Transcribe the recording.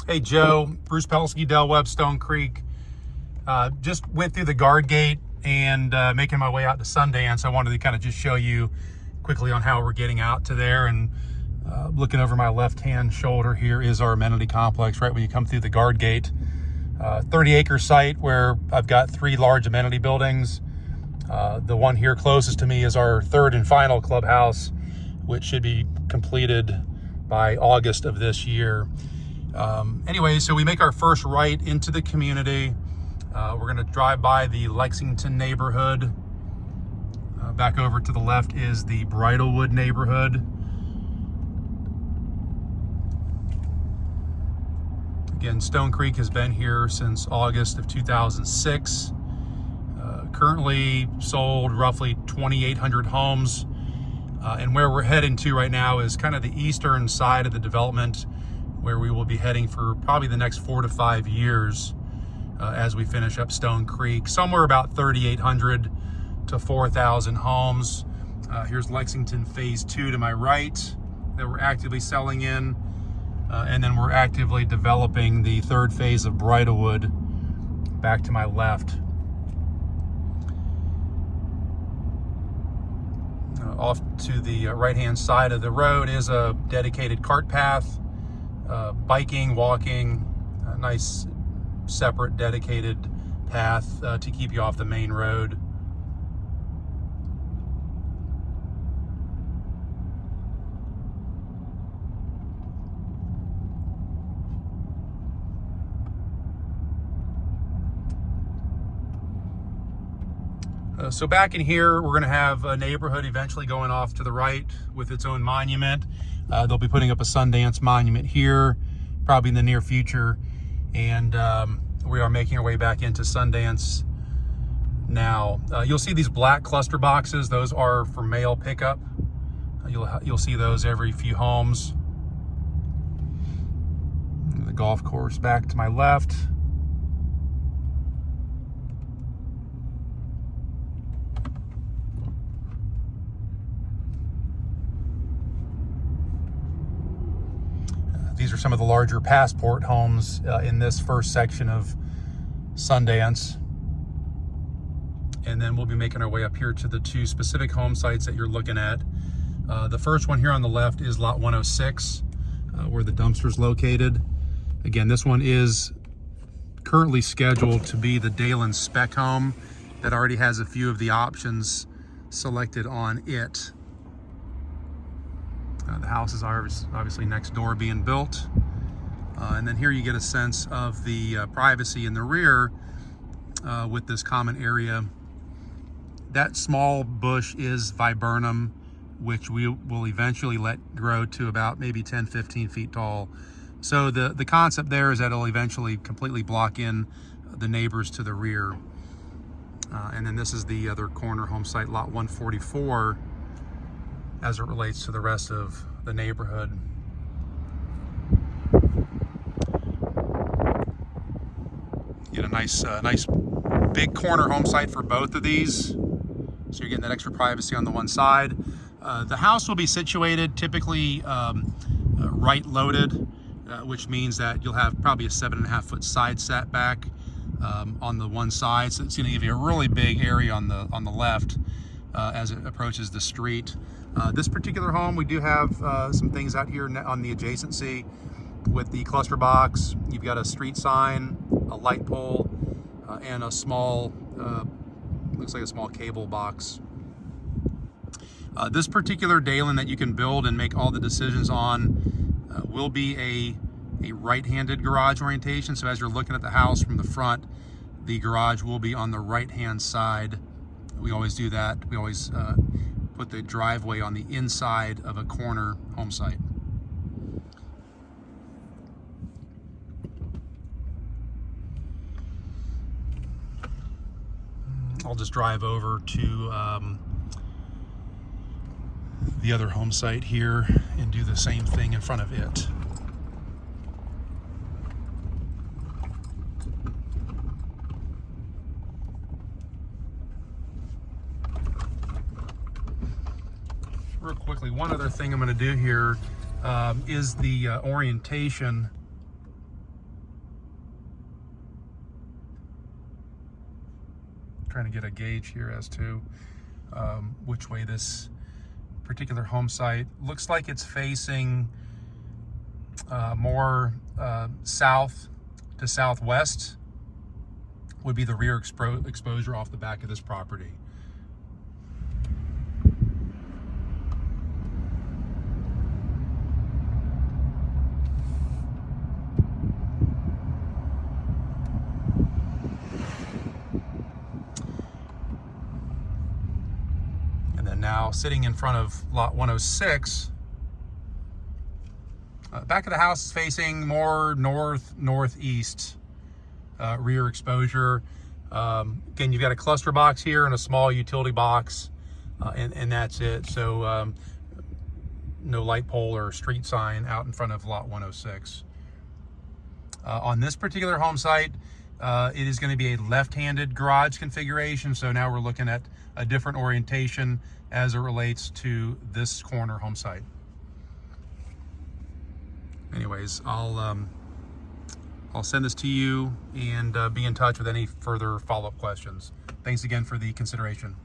Hey Joe, Bruce Pelski, Del Webb, Stone Creek. Just went through the guard gate and making my way out to Sundance. I wanted to kind of just show you quickly on how we're getting out to there. And looking over my left-hand shoulder here is our amenity complex right when you come through the guard gate. 30-acre site where I've got 3 large amenity buildings. The one here closest to me is our third and final clubhouse, which should be completed by August of this year. Anyway, so we make our first right into the community. We're going to drive by the Lexington neighborhood. Back over to the left is the Bridlewood neighborhood. Again, Stone Creek has been here since August of 2006. Currently sold roughly 2,800 homes. And where we're heading to right now is kind of the eastern side of the development, where we will be heading for probably the next 4 to 5 years as we finish up Stone Creek. Somewhere about 3,800 to 4,000 homes. Here's Lexington Phase 2 to my right that we're actively selling in. And then we're actively developing the third phase of Bridlewood back to my left. Off to the right-hand side of the road is a dedicated cart path. Biking, walking, a nice separate dedicated path to keep you off the main road. So back in here, we're going to have a neighborhood eventually going off to the right with its own monument. They'll be putting up a Sundance monument here, probably in the near future. And we are making our way back into Sundance now. You'll see these black cluster boxes. Those are for mail pickup. You'll see those every few homes. The golf course back to my left. These are some of the larger passport homes in this first section of Sundance. And then we'll be making our way up here to the 2 specific home sites that you're looking at. The first one here on the left is lot 106, where the dumpster's located. Again, this one is currently scheduled to be the Dalen spec home that already has a few of the options selected on it. The house is obviously next door being built. And then here you get a sense of the privacy in the rear with this common area. That small bush is viburnum, which we will eventually let grow to about maybe 10, 15 feet tall. So the concept there is that it'll eventually completely block in the neighbors to the rear. And then this is the other corner home site, lot 144, as it relates to the rest of the neighborhood. Get a nice big corner home site for both of these. So you're getting that extra privacy on the one side. The house will be situated typically right loaded, which means that you'll have probably a 7.5 foot side setback on the one side. So it's going to give you a really big area on the left as it approaches the street. This particular home, we do have some things out here on the adjacency with the cluster box. You've got a street sign, a light pole, and a small, looks like a small cable box. This particular Dalen that you can build and make all the decisions on will be a right-handed garage orientation. So as you're looking at the house from the front, the garage will be on the right-hand side. We always do that. We always put the driveway on the inside of a corner home site. I'll just drive over to the other home site here and do the same thing in front of it. Real quickly, one other thing I'm going to do here is the orientation trying to get a gauge here as to which way this particular home site looks like. It's facing more south to southwest would be the rear exposure off the back of this property. And then now sitting in front of lot 106, back of the house is facing more northeast rear exposure. Again, you've got a cluster box here and a small utility box, and that's it. So no light pole or street sign out in front of lot 106. On this particular home site, it is going to be a left-handed garage configuration. So now we're looking at a different orientation as it relates to this corner home site. Anyways, I'll send this to you and be in touch with any further follow-up questions. Thanks again for the consideration.